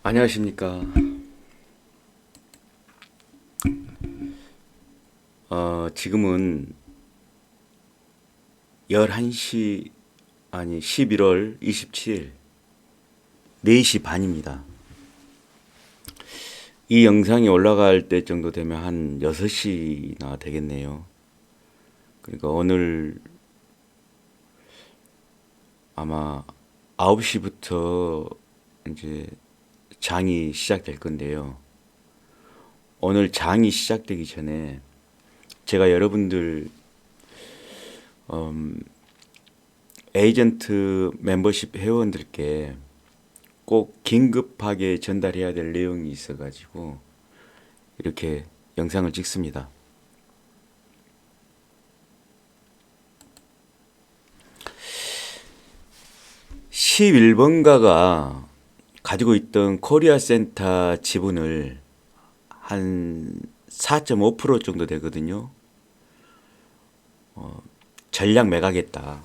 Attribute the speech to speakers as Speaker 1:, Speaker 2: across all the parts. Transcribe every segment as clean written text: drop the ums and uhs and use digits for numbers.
Speaker 1: 안녕하십니까. 지금은 11시, 11월 27일 4시 반입니다. 이 영상이 올라갈 때 정도 되면 한 6시나 되겠네요. 그러니까 오늘 아마 9시부터 이제 장이 시작될 건데요. 오늘 장이 시작되기 전에 제가 여러분들 에이전트 멤버십 회원들께 꼭 긴급하게 전달해야 될 내용이 있어가지고 이렇게 영상을 찍습니다. (11번가가) 가지고 있던 코리아 센터 지분을 한 4.5% 정도 되거든요. 전략 매각했다.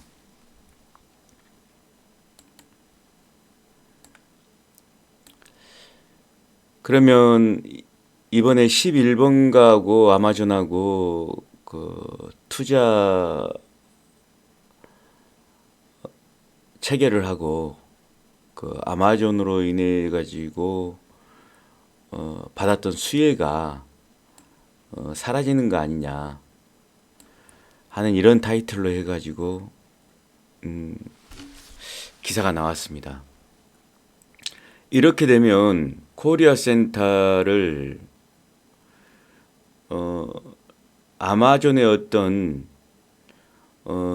Speaker 1: 그러면 이번에 11번가하고 아마존하고 그 투자 체결을 하고 그 아마존으로 인해 가지고 받았던 수혜가 사라지는 거 아니냐 하는 이런 타이틀로 해가지고 기사가 나왔습니다. 이렇게 되면 코리아 센터를 아마존의 어떤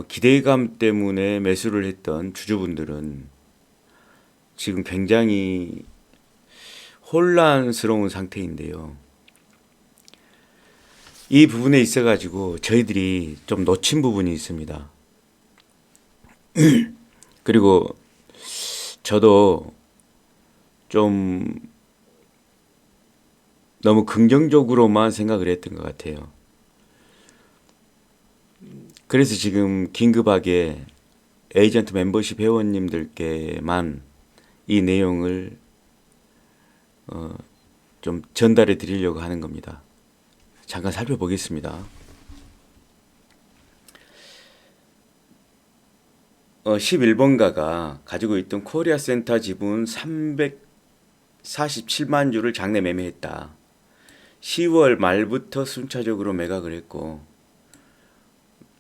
Speaker 1: 기대감 때문에 매수를 했던 주주분들은 지금 굉장히 혼란스러운 상태인데요. 이 부분에 있어가지고 저희들이 좀 놓친 부분이 있습니다. 그리고 저도 좀 너무 긍정적으로만 생각을 했던 것 같아요. 그래서 지금 긴급하게 에이전트 멤버십 회원님들께만 이 내용을 좀 전달해 드리려고 하는 겁니다. 잠깐 살펴보겠습니다. 11번가가 가지고 있던 코리아 센터 지분 347만 주를 장내 매매했다. 10월 말부터 순차적으로 매각을 했고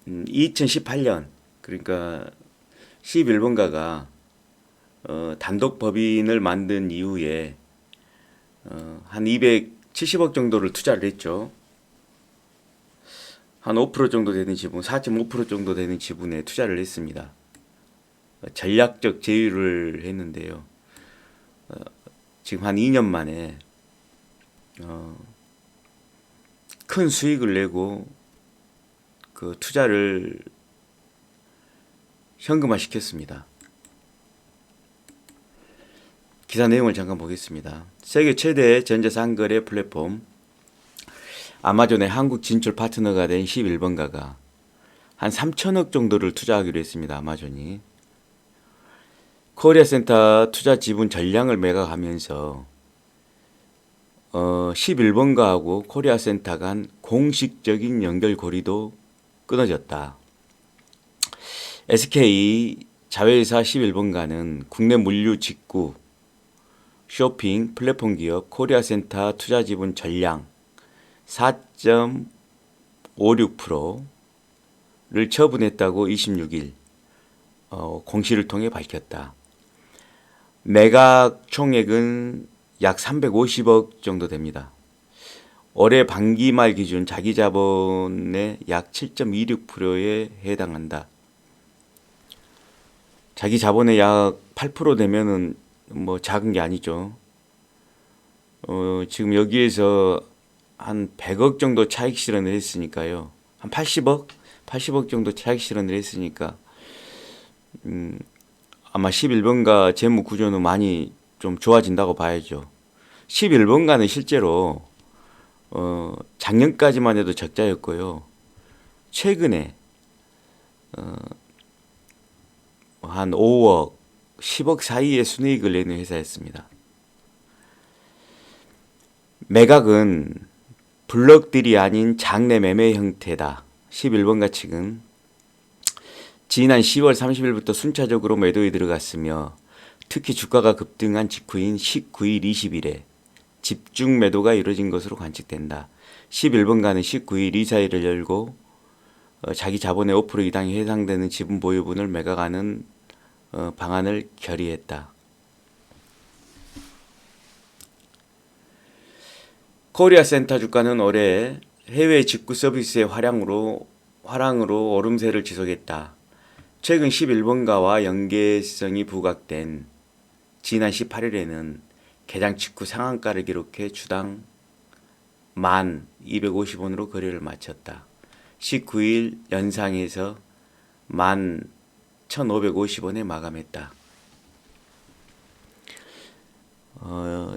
Speaker 1: 2018년 그러니까 11번가가 단독 법인을 만든 이후에 한 270억 정도를 투자를 했죠. 한 5% 정도 되는 지분, 4.5% 정도 되는 지분에 투자를 했습니다. 전략적 제휴를 했는데요. 지금 한 2년 만에 큰 수익을 내고 그 투자를 현금화 시켰습니다. 기사 내용을 잠깐 보겠습니다. 세계 최대 전자상거래 플랫폼 아마존의 한국 진출 파트너가 된 11번가가 한 3천억 정도를 투자하기로 했습니다. 아마존이. 코리아 센터 투자 지분 전량을 매각하면서 11번가하고 코리아 센터 간 공식적인 연결고리도 끊어졌다. SK 자회사 11번가는 국내 물류 직구 쇼핑 플랫폼 기업 코리아 센터 투자 지분 전량 4.56%를 처분했다고 26일 공시를 통해 밝혔다. 매각 총액은 약 350억 정도 됩니다. 올해 반기 말 기준 자기 자본의 약 7.26%에 해당한다. 자기 자본의 약 8% 되면은 뭐 작은 게 아니죠. 지금 여기에서 한 100억 정도 차익 실현을 했으니까요. 한 80억 정도 차익 실현을 했으니까 아마 11번가 재무 구조는 많이 좀 좋아진다고 봐야죠. 11번가는 실제로 작년까지만 해도 적자였고요. 최근에 한 5억, 10억 사이의 순이익을 내는 회사였습니다. 매각은 블럭딜이 아닌 장내 매매 형태다. 11번가 측은 지난 10월 30일부터 순차적으로 매도에 들어갔으며 특히 주가가 급등한 직후인 19일, 20일에 집중 매도가 이루어진 것으로 관측된다. 11번가는 19일 이사일을 열고 자기 자본의 5% 이상이 해당되는 지분 보유분을 매각하는 방안을 결의했다. 코리아센터 주가는 올해 해외 직구 서비스의 화랑으로 오름세를 지속했다. 최근 11번가와 연계성이 부각된 지난 18일에는 개장 직후 상한가를 기록해 주당 1,250원으로 거래를 마쳤다. 19일 연상에서 11,550원에 마감했다.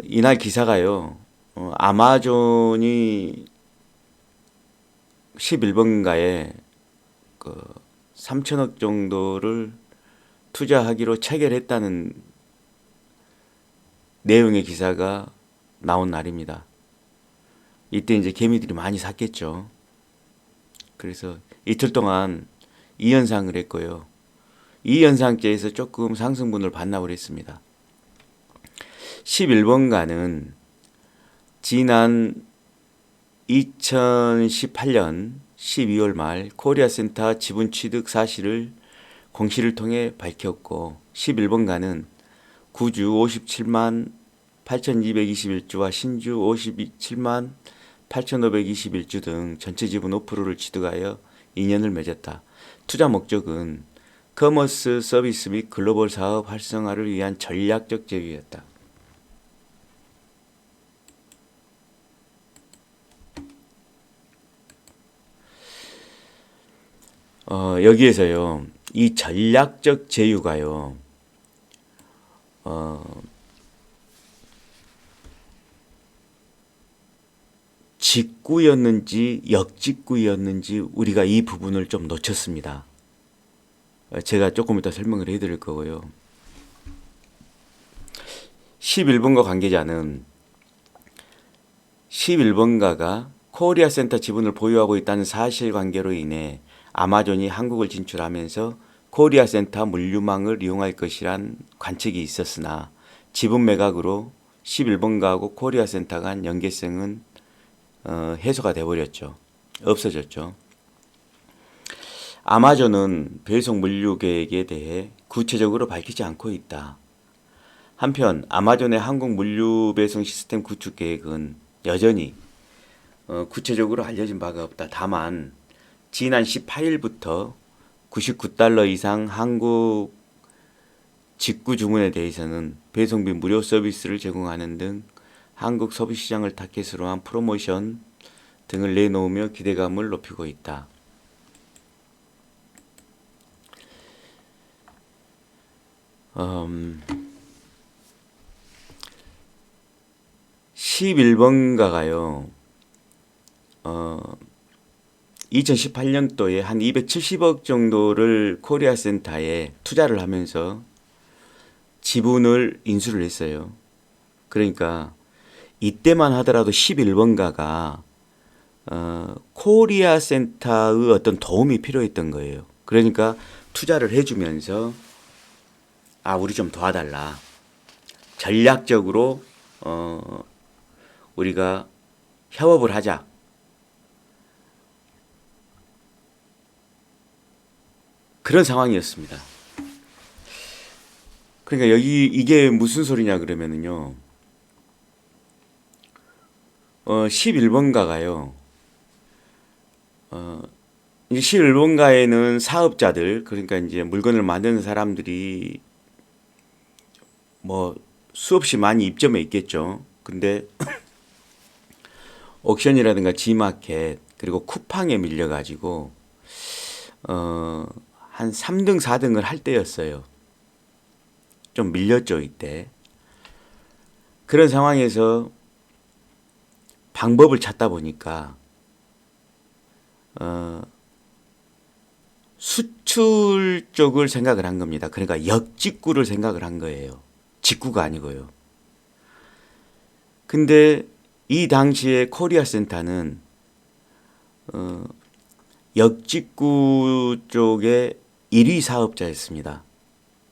Speaker 1: 이날 기사가요. 아마존이 11번가에 3천억 정도를 투자하기로 체결했다는 내용의 기사가 나온 날입니다. 이때 이제 개미들이 많이 샀겠죠. 그래서 이틀 동안 2연상을 했고요. 2연상째에서 조금 상승분을 반납을 했습니다. 11번가는 지난 2018년 12월 말 코리아센터 지분 취득 사실을 공시를 통해 밝혔고 11번가는 구주 57만 8,221주와 신주 57만 8,521주 등 전체 지분 5%를 취득하여 인연을 맺었다. 투자 목적은 커머스 서비스 및 글로벌 사업 활성화를 위한 전략적 제휴였다. 여기에서요, 이 전략적 제휴가요, 직구였는지 역직구였는지 우리가 이 부분을 좀 놓쳤습니다. 제가 조금 이따 설명을 해드릴 거고요. 11번가 관계자는 11번가가 코리아센터 지분을 보유하고 있다는 사실관계로 인해 아마존이 한국을 진출하면서 코리아센터 물류망을 이용할 것이란 관측이 있었으나 지분 매각으로 11번가하고 코리아센터 간 연계성은 해소가 되어버렸죠. 없어졌죠. 아마존은 배송 물류 계획에 대해 구체적으로 밝히지 않고 있다. 한편 아마존의 한국 물류 배송 시스템 구축 계획은 여전히 구체적으로 알려진 바가 없다. 다만 지난 18일부터 $99 이상 한국 직구 주문에 대해서는 배송비 무료 서비스를 제공하는 등 한국 소비시장을 타겟으로 한 프로모션 등을 내놓으며 기대감을 높이고 있다. 음, 11번가가요. 2018년도에 한 270억 정도를 코리아센터에 투자를 하면서 지분을 인수를 했어요. 그러니까 이때만 하더라도 11번가가 코리아센터의 어떤 도움이 필요했던 거예요. 그러니까 투자를 해주면서 우리 좀 도와달라. 전략적으로 우리가 협업을 하자. 그런 상황이었습니다. 그러니까 여기 이게 무슨 소리냐 그러면은요. 11번가가요. 이제 11번가에는 사업자들, 그러니까 이제 물건을 만드는 사람들이 뭐 수없이 많이 입점해 있겠죠. 근데 옥션이라든가 G마켓 그리고 쿠팡에 밀려가지고 한 3등, 4등을 할 때였어요. 좀 밀렸죠, 이때. 그런 상황에서 방법을 찾다 보니까 수출 쪽을 생각을 한 겁니다. 그러니까 역직구를 생각을 한 거예요. 직구가 아니고요. 근데 이 당시에 코리아 센터는 역직구 쪽의 1위 사업자였습니다.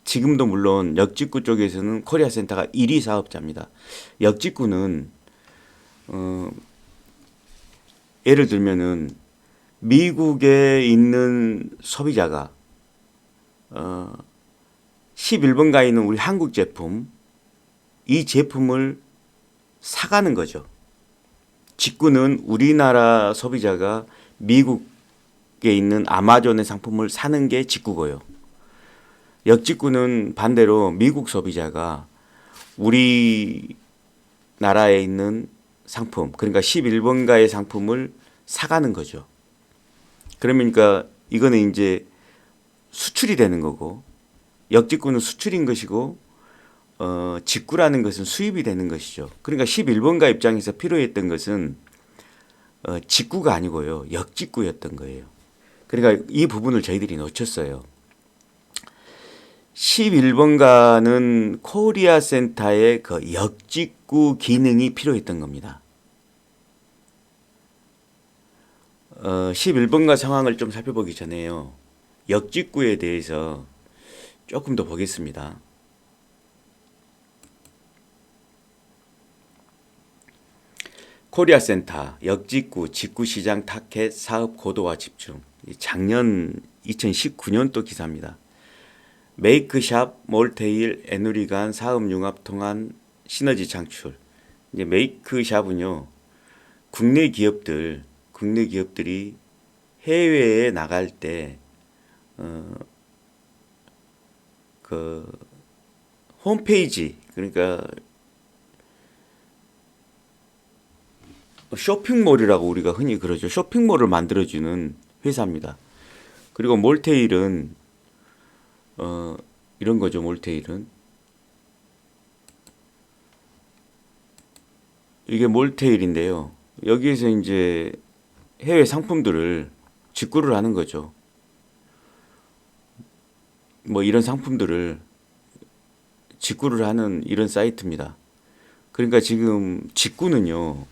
Speaker 1: 지금도 물론 역직구 쪽에서는 코리아 센터가 1위 사업자입니다. 역직구는 예를 들면은 미국에 있는 소비자가 11번가에 있는 우리 한국 제품, 이 제품을 사가는 거죠. 직구는 우리나라 소비자가 미국에 있는 아마존의 상품을 사는 게 직구고요. 역직구는 반대로 미국 소비자가 우리나라에 있는 상품, 그러니까 11번가의 상품을 사가는 거죠. 그러니까 이거는 이제 수출이 되는 거고, 역직구는 수출인 것이고, 직구라는 것은 수입이 되는 것이죠. 그러니까 11번가 입장에서 필요했던 것은 직구가 아니고요, 역직구였던 거예요. 그러니까 이 부분을 저희들이 놓쳤어요. 11번가는 코리아 센터의 그 역직구 기능이 필요했던 겁니다. 11번가 상황을 좀 살펴보기 전에요, 역직구에 대해서 조금 더 보겠습니다. 코리아 센터, 역직구, 직구시장 타켓, 사업 고도화 집중. 작년 2019년도 기사입니다. 메이크샵, 몰테일, 애누리간, 사업 융합 통한 시너지 창출. 이제 메이크샵은요, 국내 기업들이 해외에 나갈 때, 그, 홈페이지, 그러니까 쇼핑몰이라고 우리가 흔히 그러죠. 쇼핑몰을 만들어주는 회사입니다. 그리고 몰테일은 이런 거죠. 몰테일은 이게 몰테일인데요. 여기에서 이제 해외 상품들을 직구를 하는 거죠. 뭐 이런 상품들을 직구를 하는 이런 사이트입니다. 그러니까 지금 직구는요,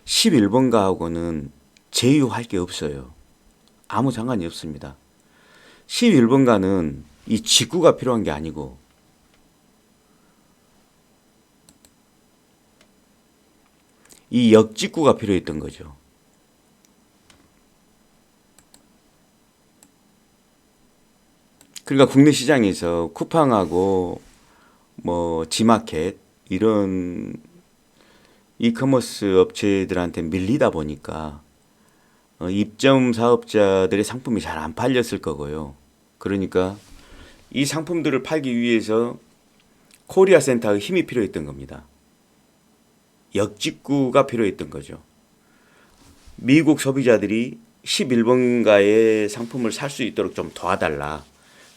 Speaker 1: 11번가하고는 제휴할 게 없어요. 아무 상관이 없습니다. 11번가는 이 직구가 필요한 게 아니고, 이 역직구가 필요했던 거죠. 그러니까 국내 시장에서 쿠팡하고 뭐 지마켓 이런 이커머스 업체들한테 밀리다 보니까 입점 사업자들의 상품이 잘 안 팔렸을 거고요. 그러니까 이 상품들을 팔기 위해서 코리아 센터의 힘이 필요했던 겁니다. 역직구가 필요했던 거죠. 미국 소비자들이 11번가의 상품을 살 수 있도록 좀 도와달라.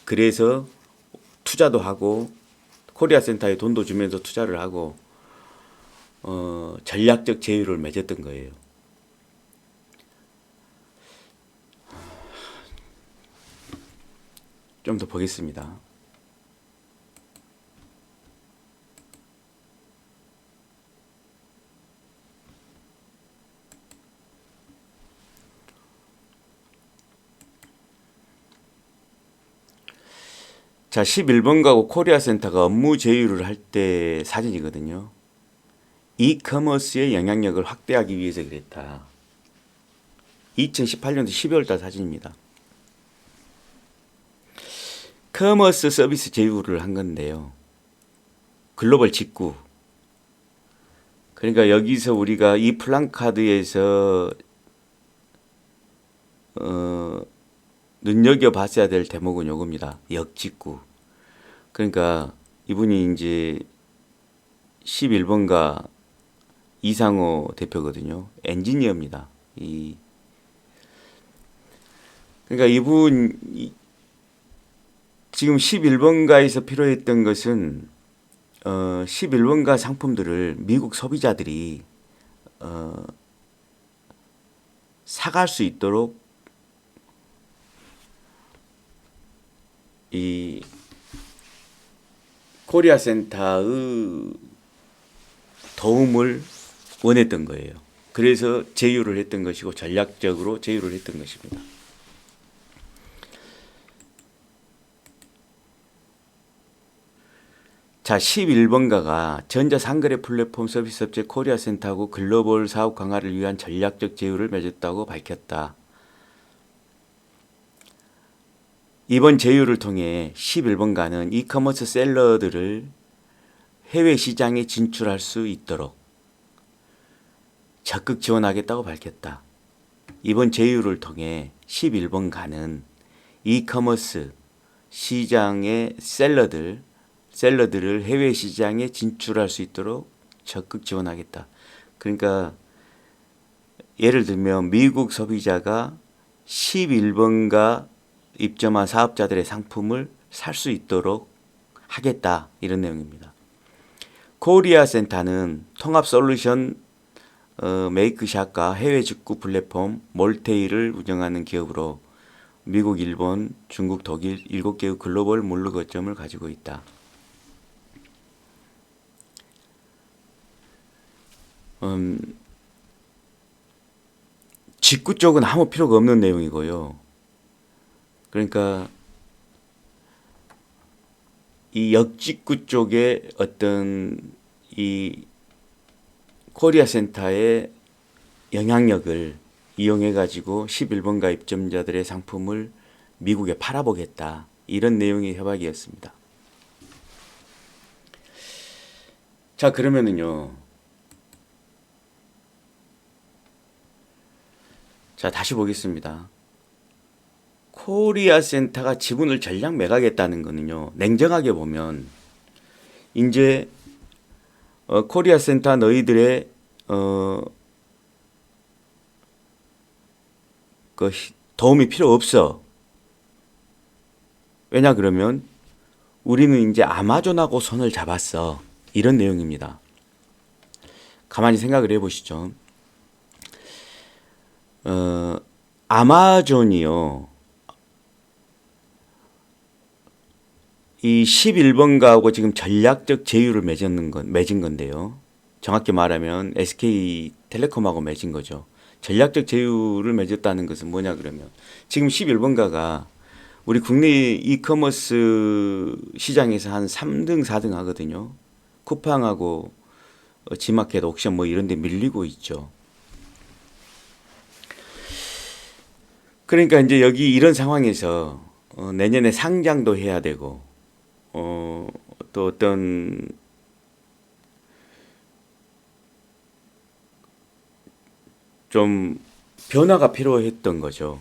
Speaker 1: 그래서 투자도 하고 코리아 센터에 돈도 주면서 투자를 하고 전략적 제휴를 맺었던 거예요. 좀 더 보겠습니다. 자, 11번가고 코리아 센터가 업무 제휴를 할 때 사진이거든요. 이커머스의 영향력을 확대하기 위해서 그랬다. 2018년도 12월 달 사진입니다. 커머스 서비스 제휴를 한 건데요. 글로벌 직구. 그러니까 여기서 우리가 이 플랜카드에서 눈여겨봤어야 될 대목은 요겁니다. 역직구. 그러니까 이분이 이제 11번가 이상호 대표거든요. 엔지니어입니다. 그러니까 이분 지금 11번가에서 필요했던 것은 11번가 상품들을 미국 소비자들이 사갈 수 있도록 이 코리아 센터의 도움을 원했던 거예요. 그래서 제휴를 했던 것이고 전략적으로 제휴를 했던 것입니다. 자, 11번가가 전자상거래 플랫폼 서비스 업체 코리아센터하고 글로벌 사업 강화를 위한 전략적 제휴를 맺었다고 밝혔다. 이번 제휴를 통해 11번가는 이커머스 셀러들을 해외 시장에 진출할 수 있도록 적극 지원하겠다고 밝혔다. 이번 제휴를 통해 11번가는 이커머스 시장의 셀러들을 해외 시장에 진출할 수 있도록 적극 지원하겠다. 그러니까 예를 들면 미국 소비자가 11번가 입점한 사업자들의 상품을 살 수 있도록 하겠다. 이런 내용입니다. 코리아센터는 통합 솔루션 메이크샷과 해외 직구 플랫폼 몰테이를 운영하는 기업으로 미국, 일본, 중국, 독일 7개의 글로벌 물류 거점을 가지고 있다. 직구 쪽은 아무 필요가 없는 내용이고요. 그러니까 이 역직구 쪽에 어떤 이 코리아 센터의 영향력을 이용해 가지고 11번가 입점자들의 상품을 미국에 팔아보겠다. 이런 내용의 협약이었습니다. 자, 그러면은요. 자, 다시 보겠습니다. 코리아 센터가 지분을 전량 매각했다는 거는요. 냉정하게 보면 이제 코리아 센터 너희들의 그 도움이 필요 없어. 왜냐 그러면 우리는 이제 아마존하고 손을 잡았어. 이런 내용입니다. 가만히 생각을 해보시죠. 아마존이요. 이 11번가하고 지금 전략적 제휴를 맺은 건데요. 정확히 말하면 SK텔레콤하고 맺은 거죠. 전략적 제휴를 맺었다는 것은 뭐냐 그러면 지금 11번가가 우리 국내 이커머스 시장에서 한 3등, 4등 하거든요. 쿠팡하고 지마켓, 옥션 뭐 이런 데 밀리고 있죠. 그러니까 이제 여기 이런 상황에서 내년에 상장도 해야 되고 또 어떤 좀 변화가 필요했던 거죠.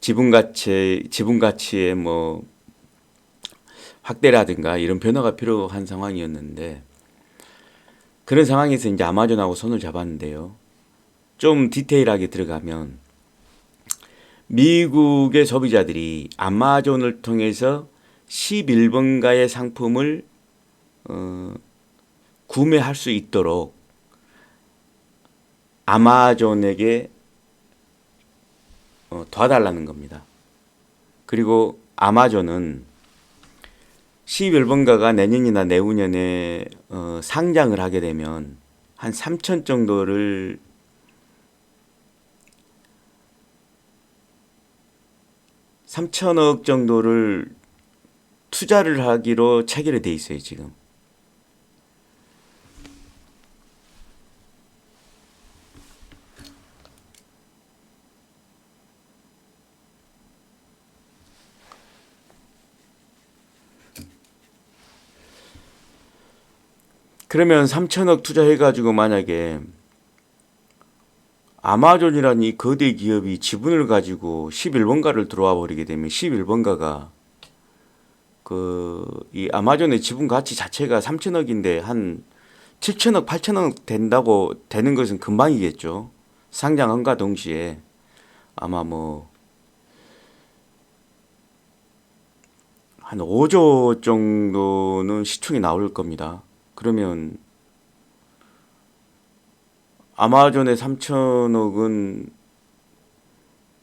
Speaker 1: 지분가치의 뭐 확대라든가 이런 변화가 필요한 상황이었는데 그런 상황에서 이제 아마존하고 손을 잡았는데요. 좀 디테일하게 들어가면 미국의 소비자들이 아마존을 통해서 11번가의 상품을 구매할 수 있도록 아마존에게 도와달라는 겁니다. 그리고 아마존은 11번가가 내년이나 내후년에 상장을 하게 되면 한 3천억 정도를 투자를 하기로 체결이 돼 있어요, 지금. 그러면 3천억 투자해가지고 만약에 아마존이라는 이 거대 기업이 지분을 가지고 11번가를 들어와 버리게 되면 11번가가 이 아마존의 지분 가치 자체가 3천억인데 한 7천억, 8천억 되는 것은 금방이겠죠. 상장한과 동시에 아마 뭐 한 5조 정도는 시총이 나올 겁니다. 그러면 아마존의 3천억은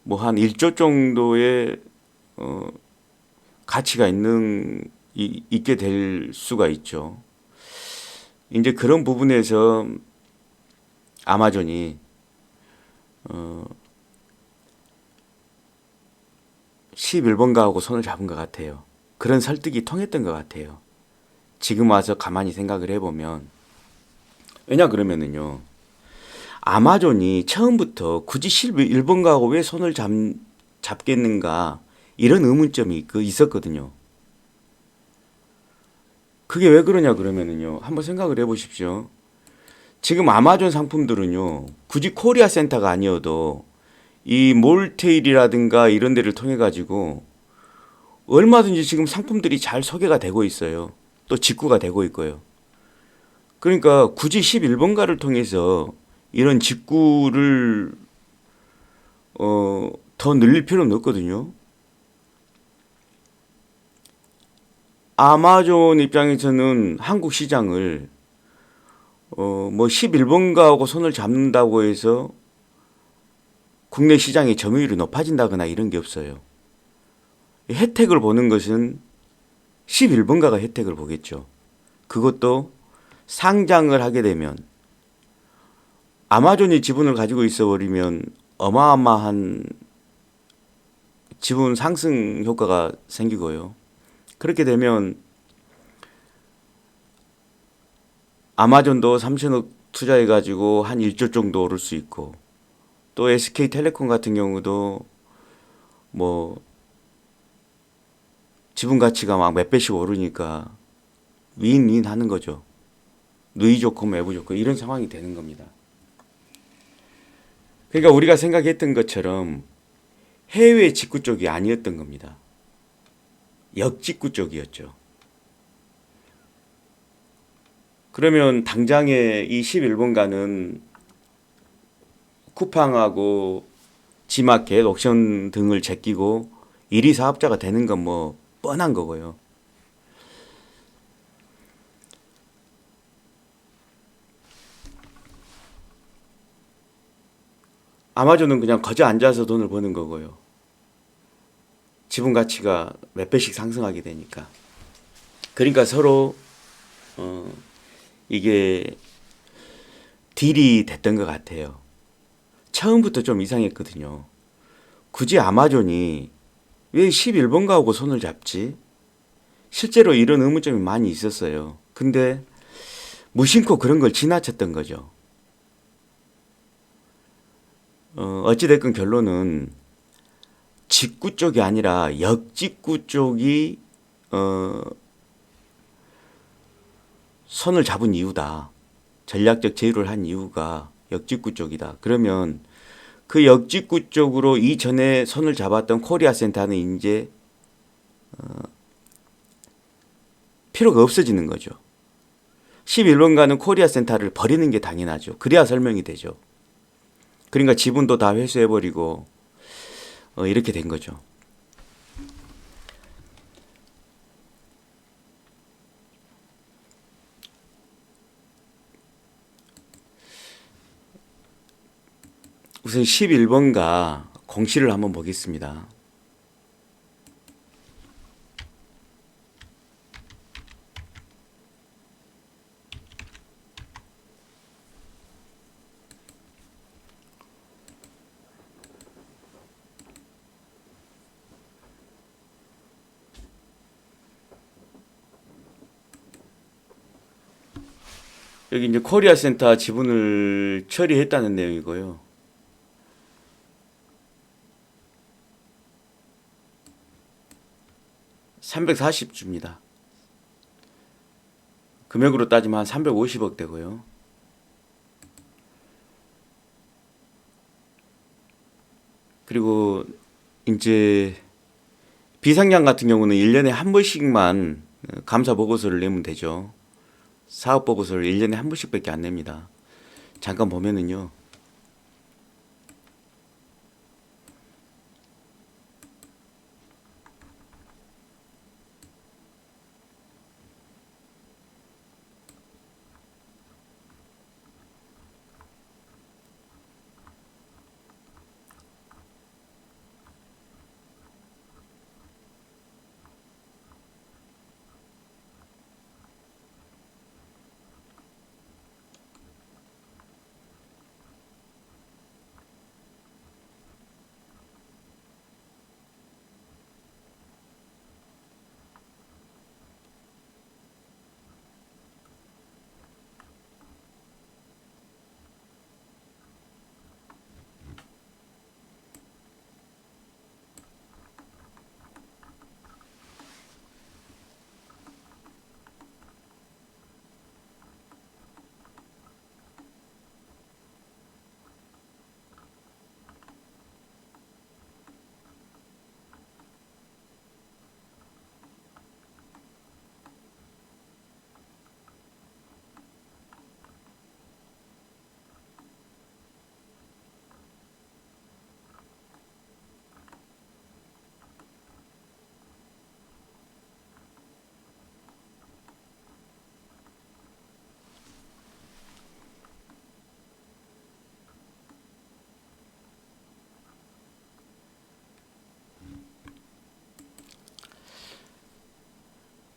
Speaker 1: 뭐 한 1조 정도의 가치가 있게 될 수가 있죠. 이제 그런 부분에서 아마존이 11번가하고 손을 잡은 것 같아요. 그런 설득이 통했던 것 같아요. 지금 와서 가만히 생각을 해보면. 왜냐 그러면은요. 아마존이 처음부터 굳이 11번가하고 왜 손을 잡겠는가 이런 의문점이 있었거든요. 그게 왜 그러냐 그러면은요. 한번 생각을 해보십시오. 지금 아마존 상품들은요. 굳이 코리아 센터가 아니어도 이 몰테일이라든가 이런 데를 통해 가지고 얼마든지 지금 상품들이 잘 소개가 되고 있어요. 또 직구가 되고 있고요. 그러니까 굳이 11번가를 통해서 이런 직구를 더 늘릴 필요는 없거든요. 아마존 입장에서는 한국 시장을 뭐 11번가하고 손을 잡는다고 해서 국내 시장의 점유율이 높아진다거나 이런 게 없어요. 혜택을 보는 것은 11번가가 혜택을 보겠죠. 그것도 상장을 하게 되면 아마존이 지분을 가지고 있어 버리면 어마어마한 지분 상승 효과가 생기고요. 그렇게 되면 아마존도 3천억 투자해 가지고 한 1조 정도 오를 수 있고 또 SK텔레콤 같은 경우도 뭐 지분 가치가 막 몇 배씩 오르니까 윈윈 하는 거죠. 누이 좋고 매부 좋고 이런 상황이 되는 겁니다. 그러니까 우리가 생각했던 것처럼 해외 직구 쪽이 아니었던 겁니다. 역직구 쪽이었죠. 그러면 당장에 이 11번가는 쿠팡하고 지마켓, 옥션 등을 제끼고 1위 사업자가 되는 건 뭐 뻔한 거고요. 아마존은 그냥 거저 앉아서 돈을 버는 거고요. 지분 가치가 몇 배씩 상승하게 되니까. 그러니까 서로 이게 딜이 됐던 것 같아요. 처음부터 좀 이상했거든요. 굳이 아마존이 왜 11번가하고 손을 잡지? 실제로 이런 의문점이 많이 있었어요. 근데 무심코 그런 걸 지나쳤던 거죠. 어찌됐건 결론은 직구 쪽이 아니라 역직구 쪽이 손을 잡은 이유다. 전략적 제휴를 한 이유가 역직구 쪽이다. 그러면 그 역직구 쪽으로 이전에 손을 잡았던 코리아 센터는 이제 필요가 없어지는 거죠. 11번가는 코리아 센터를 버리는 게 당연하죠. 그래야 설명이 되죠. 그러니까 지분도 다 회수해버리고 이렇게 된 거죠. 우선 11번가 공시를 한번 보겠습니다. 여기 이제 코리아 센터 지분을 처리했다는 내용이고요. (340주입니다) 금액으로 따지면 한 350억 되고요. 그리고 이제 비상장 같은 경우는 1년에 한 번씩만 감사 보고서를 내면 되죠. 사업 보고서를 1년에 한 번씩밖에 안 냅니다. 잠깐 보면은요.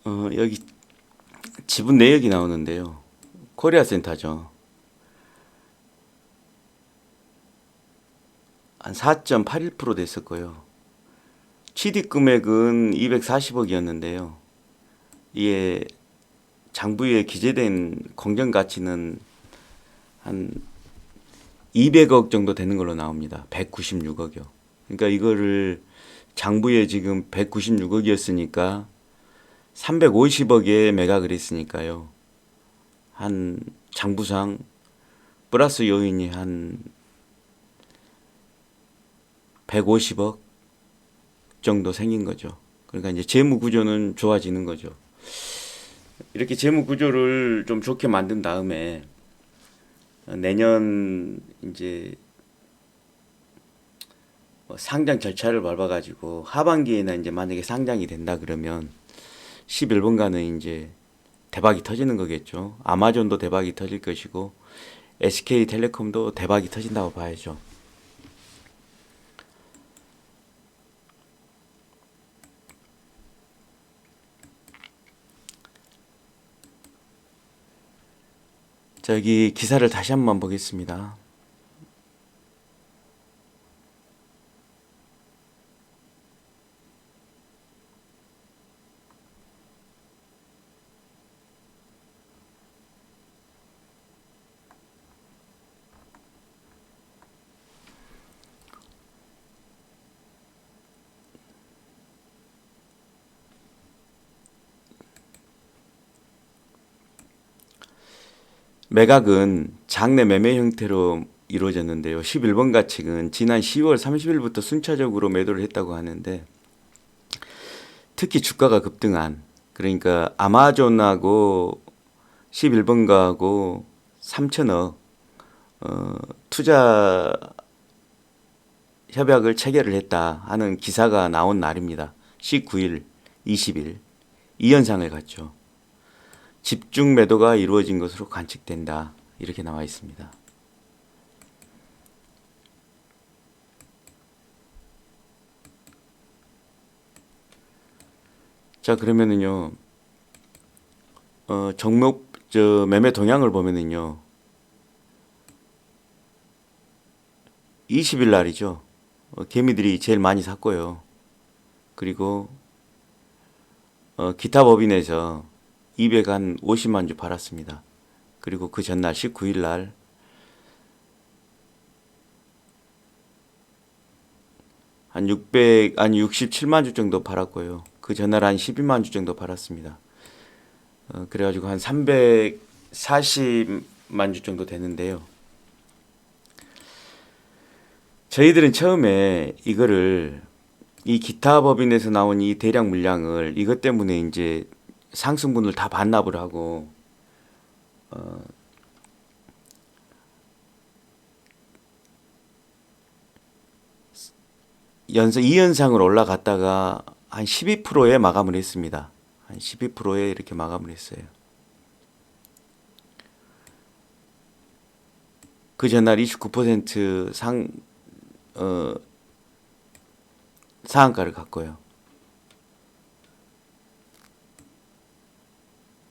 Speaker 1: 여기 지분 내역이 나오는데요. 코리아 센터죠. 한 4.81% 됐었고요. 취득 금액은 240억이었는데요. 이게 장부에 기재된 공정 가치는 한 200억 정도 되는 걸로 나옵니다. 196억이요. 그러니까 이거를 장부에 지금 196억이었으니까 350억에 매각을 했으니까요. 한 장부상 플러스 요인이 한 150억 정도 생긴 거죠. 그러니까 이제 재무 구조는 좋아지는 거죠. 이렇게 재무 구조를 좀 좋게 만든 다음에 내년 이제 상장 절차를 밟아가지고 하반기에는 이제 만약에 상장이 된다 그러면 11번가는 이제 대박이 터지는 거겠죠. 아마존도 대박이 터질 것이고 SK텔레콤도 대박이 터진다고 봐야죠. 저기 기사를 다시 한번 보겠습니다. 매각은 장내 매매 형태로 이루어졌는데요. 11번 가측은 지난 10월 30일부터 순차적으로 매도를 했다고 하는데 특히 주가가 급등한 그러니까 아마존하고 11번가하고 3천억 투자 협약을 체결을 했다 하는 기사가 나온 날입니다. 19일, 20일 이 현상을 갖죠. 집중 매도가 이루어진 것으로 관측된다. 이렇게 나와 있습니다. 자, 그러면은요, 종목, 매매 동향을 보면은요, 20일 날이죠. 개미들이 제일 많이 샀고요. 그리고, 기타 법인에서 250만 주 팔았습니다. 그리고 그 전날 19일 날 한 67만 주 정도 팔았고요. 그 전날 한 12만 주 정도 팔았습니다. 그래가지고 한 340만 주 정도 되는데요. 저희들은 처음에 이거를 이 기타 법인에서 나온 이 대량 물량을 이것 때문에 이제 상승분을 다 반납을 하고 이 연상으로 올라갔다가 한 12%에 마감을 했습니다. 한 12%에 이렇게 마감을 했어요. 그 전날 29% 상한가를 갔고요.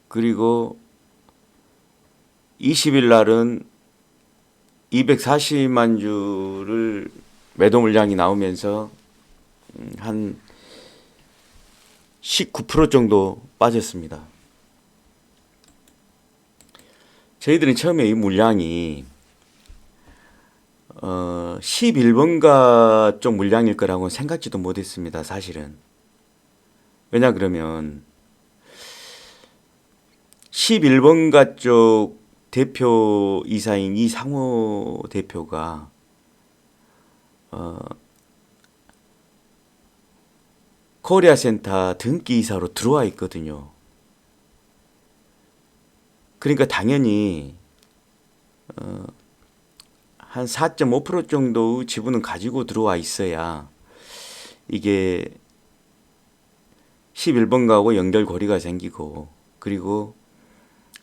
Speaker 1: 그리고 20일 날은 240만 주를 매도 물량이 나오면서 한 19% 정도 빠졌습니다. 저희들은 처음에 이 물량이 11번가 쪽 물량일 거라고 생각지도 못했습니다. 사실은. 왜냐 그러면 11번가 쪽 대표이사인 이상호 대표가 코리아 센터 등기 이사로 들어와 있거든요. 그러니까 당연히 한 4.5% 정도의 지분은 가지고 들어와 있어야 이게 11번가하고 연결고리가 생기고 그리고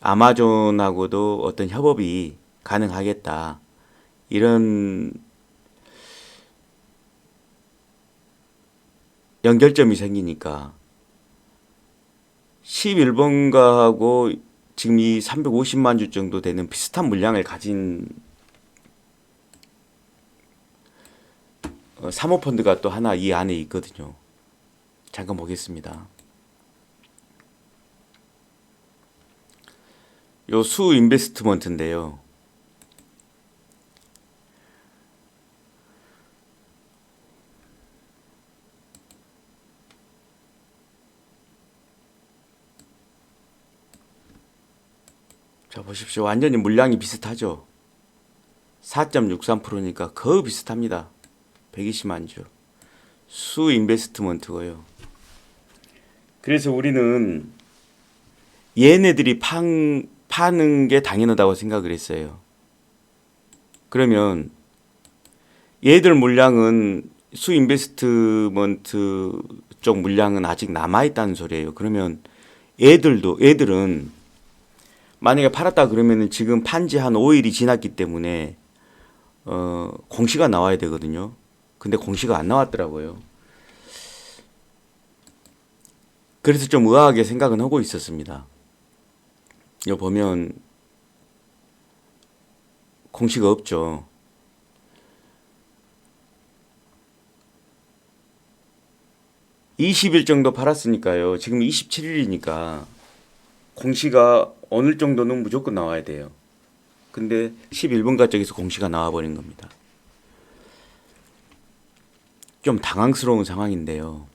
Speaker 1: 아마존하고도 어떤 협업이 가능하겠다. 이런 연결점이 생기니까 11번가하고 지금 이 350만 주 정도 되는 비슷한 물량을 가진 사모펀드가 또 하나 이 안에 있거든요. 잠깐 보겠습니다. 요 수 인베스트먼트인데요. 자, 보십시오. 완전히 물량이 비슷하죠. 4.63%니까 거의 비슷합니다. 120만 주. 수 인베스트먼트고요. 그래서 우리는 얘네들이 파는 게 당연하다고 생각을 했어요. 그러면 얘들 물량은 수 인베스트먼트 쪽 물량은 아직 남아있다는 소리예요. 그러면 얘들은 만약에 팔았다 그러면은 지금 판지 한 5일이 지났기 때문에 공시가 나와야 되거든요. 근데 공시가 안 나왔더라고요. 그래서 좀 의아하게 생각은 하고 있었습니다. 여기 보면 공시가 없죠. (20일) 정도 팔았으니까요. 지금 27일이니까 공시가 어느 정도는 무조건 나와야 돼요. 근데 11번가 쪽에서 공시가 나와버린 겁니다. 좀 당황스러운 상황인데요.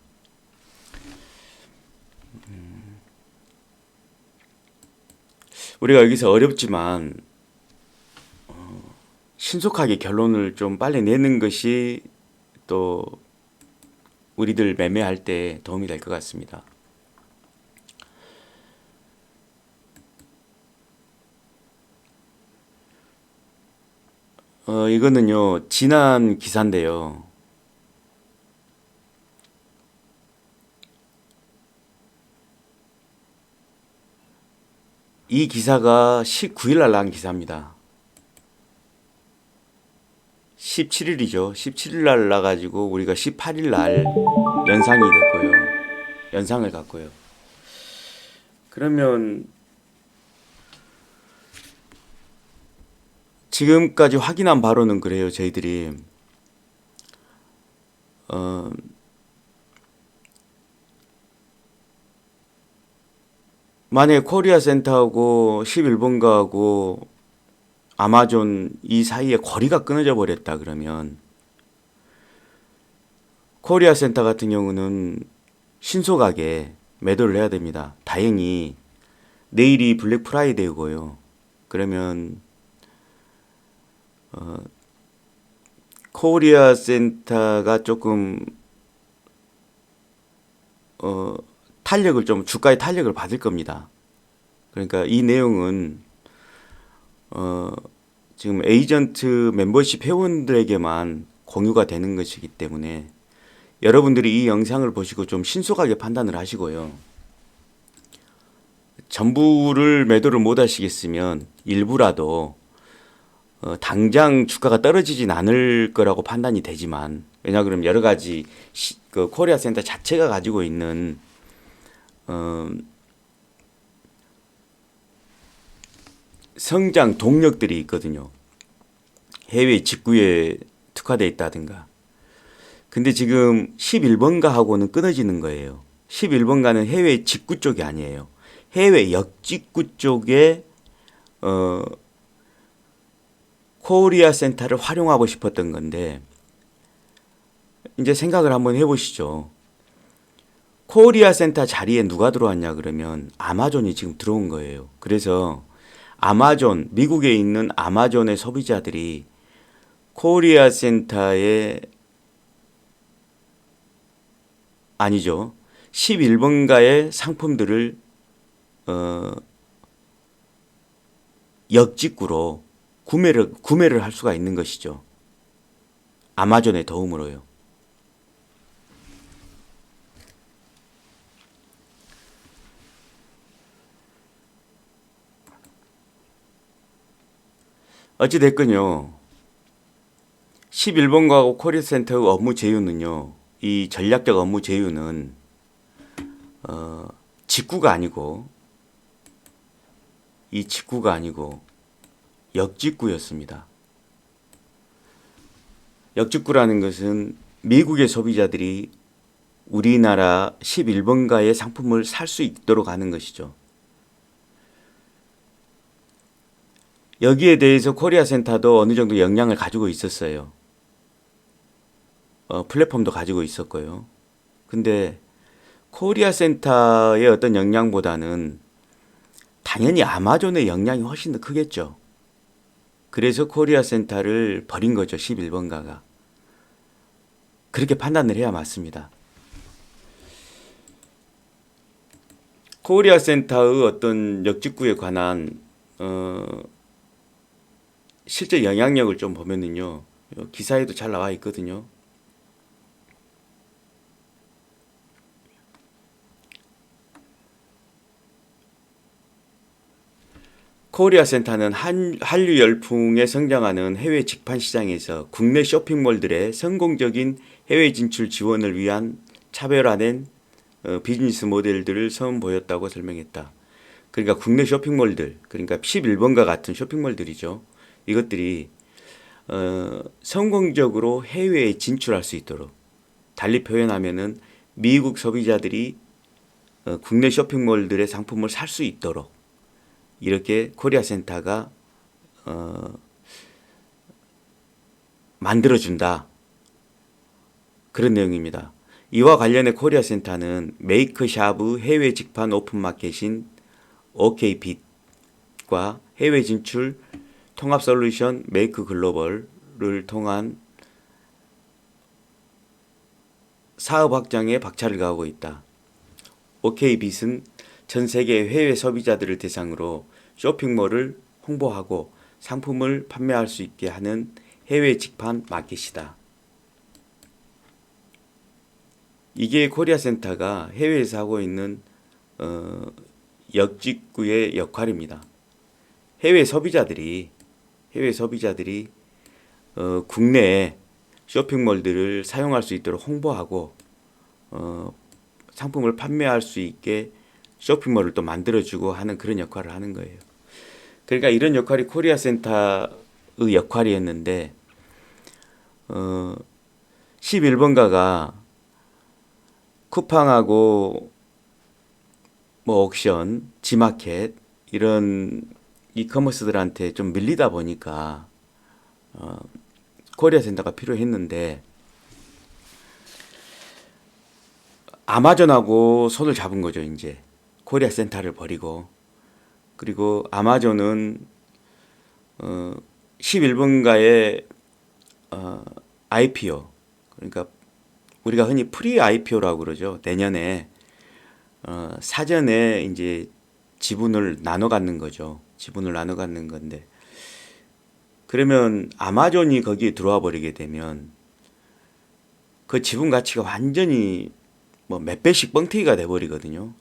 Speaker 1: 우리가 여기서 어렵지만 신속하게 결론을 좀 빨리 내는 것이 또 우리들 매매할 때 도움이 될 것 같습니다. 이거는요, 지난 기사인데요. 이 기사가 19일 날 난 기사입니다. 17일이죠. 17일 날 나가지고 우리가 18일 날 연상이 됐고요. 연상을 갔고요. 그러면 지금까지 확인한 바로는 그래요. 저희들이 만약에 코리아 센터하고 11번가하고 아마존 이 사이에 거리가 끊어져 버렸다 그러면 코리아 센터 같은 경우는 신속하게 매도를 해야 됩니다. 다행히 내일이 블랙 프라이데이고요. 그러면 코리아 센터가 조금 탄력을 좀 주가의 탄력을 받을 겁니다. 그러니까 이 내용은 지금 에이전트 멤버십 회원들에게만 공유가 되는 것이기 때문에 여러분들이 이 영상을 보시고 좀 신속하게 판단을 하시고요. 전부를 매도를 못 하시겠으면 일부라도 당장 주가가 떨어지진 않을 거라고 판단이 되지만 왜냐 그러면 여러 가지 그 코리아 센터 자체가 가지고 있는 성장 동력들이 있거든요. 해외 직구에 특화되어 있다든가. 근데 지금 11번가하고는 끊어지는 거예요. 11번가는 해외 직구 쪽이 아니에요. 해외 역직구 쪽에 코리아 센터를 활용하고 싶었던 건데 이제 생각을 한번 해보시죠. 코리아 센터 자리에 누가 들어왔냐 그러면 아마존이 지금 들어온 거예요. 그래서 아마존, 미국에 있는 아마존의 소비자들이 코리아 센터에 아니죠. 11번가의 상품들을 역직구로 구매를 할 수가 있는 것이죠. 아마존의 도움으로요. 어찌됐건요. 11번가하고 코리아 센터의 업무 제휴는요. 이 전략적 업무 제휴는 직구가 아니고 이 직구가 아니고 역직구였습니다. 역직구라는 것은 미국의 소비자들이 우리나라 11번가의 상품을 살 수 있도록 하는 것이죠. 여기에 대해서 코리아센터도 어느 정도 역량을 가지고 있었어요. 플랫폼도 가지고 있었고요. 근데 코리아센터의 어떤 역량보다는 당연히 아마존의 역량이 훨씬 더 크겠죠. 그래서 코리아센터를 버린 거죠. 11번가가. 그렇게 판단을 해야 맞습니다. 코리아센터의 어떤 역직구에 관한 실제 영향력을 좀 보면은요, 기사에도 잘 나와 있거든요. 코리아센터는 한류 열풍에 성장하는 해외 직판 시장에서 국내 쇼핑몰들의 성공적인 해외 진출 지원을 위한 차별화된 비즈니스 모델들을 선보였다고 설명했다. 그러니까 국내 쇼핑몰들, 그러니까 11번가 같은 쇼핑몰들이죠. 이것들이 성공적으로 해외에 진출할 수 있도록, 달리 표현하면은 미국 소비자들이 국내 쇼핑몰들의 상품을 살 수 있도록 이렇게 코리아센터가 만들어준다. 그런 내용입니다. 이와 관련해 코리아센터는 메이크샵의 해외 직판 오픈마켓인 OK빗과 해외 진출 통합 솔루션 메이크 글로벌을 통한 사업 확장에 박차를 가하고 있다. OK빗은 전 세계 해외 소비자들을 대상으로 쇼핑몰을 홍보하고 상품을 판매할 수 있게 하는 해외 직판 마켓이다. 이게 코리아센터가 해외에서 하고 있는 역직구의 역할입니다. 해외 소비자들이 국내에 쇼핑몰들을 사용할 수 있도록 홍보하고 상품을 판매할 수 있게 쇼핑몰을 또 만들어주고 하는 그런 역할을 하는 거예요. 그러니까 이런 역할이 코리아센터의 역할이었는데 11번가가 쿠팡하고 뭐 옥션, 지마켓 이런 이커머스들한테 좀 밀리다 보니까 코리아센터가 필요했는데 아마존하고 손을 잡은 거죠. 이제 코리아센터를 버리고, 그리고 아마존은 11번가의 IPO, 그러니까 우리가 흔히 프리 IPO라고 그러죠. 내년에 사전에 이제 지분을 나눠 갖는 거죠. 지분을 나눠 갖는 건데, 그러면 아마존이 거기에 들어와 버리게 되면 그 지분 가치가 완전히 뭐 몇 배씩 뻥튀기가 돼 버리거든요.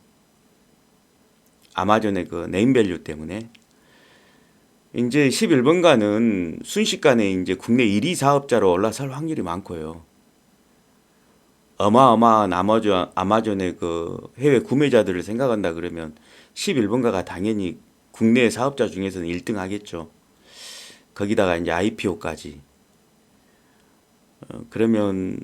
Speaker 1: 아마존의 그 네임밸류 때문에. 이제 11번가는 순식간에 이제 국내 1위 사업자로 올라설 확률이 많고요. 어마어마한 아마존의 그 해외 구매자들을 생각한다 그러면 11번가가 당연히 국내 사업자 중에서는 1등 하겠죠. 거기다가 이제 IPO까지. 그러면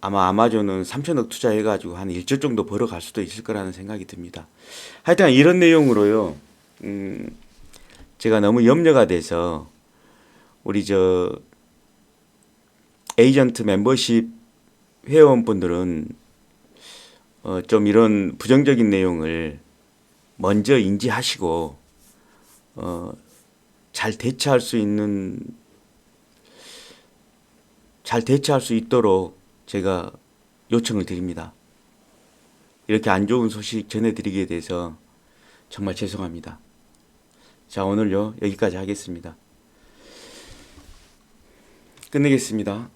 Speaker 1: 아마 아마존은 3천억 투자해가지고 한 1조 정도 벌어갈 수도 있을 거라는 생각이 듭니다. 하여튼 이런 내용으로요. 제가 너무 염려가 돼서 우리 에이전트 멤버십 회원분들은 좀 이런 부정적인 내용을 먼저 인지하시고 잘 대처할 수 있도록 제가 요청을 드립니다. 이렇게 안 좋은 소식 전해드리게 돼서 정말 죄송합니다. 자, 오늘요 여기까지 하겠습니다. 끝내겠습니다.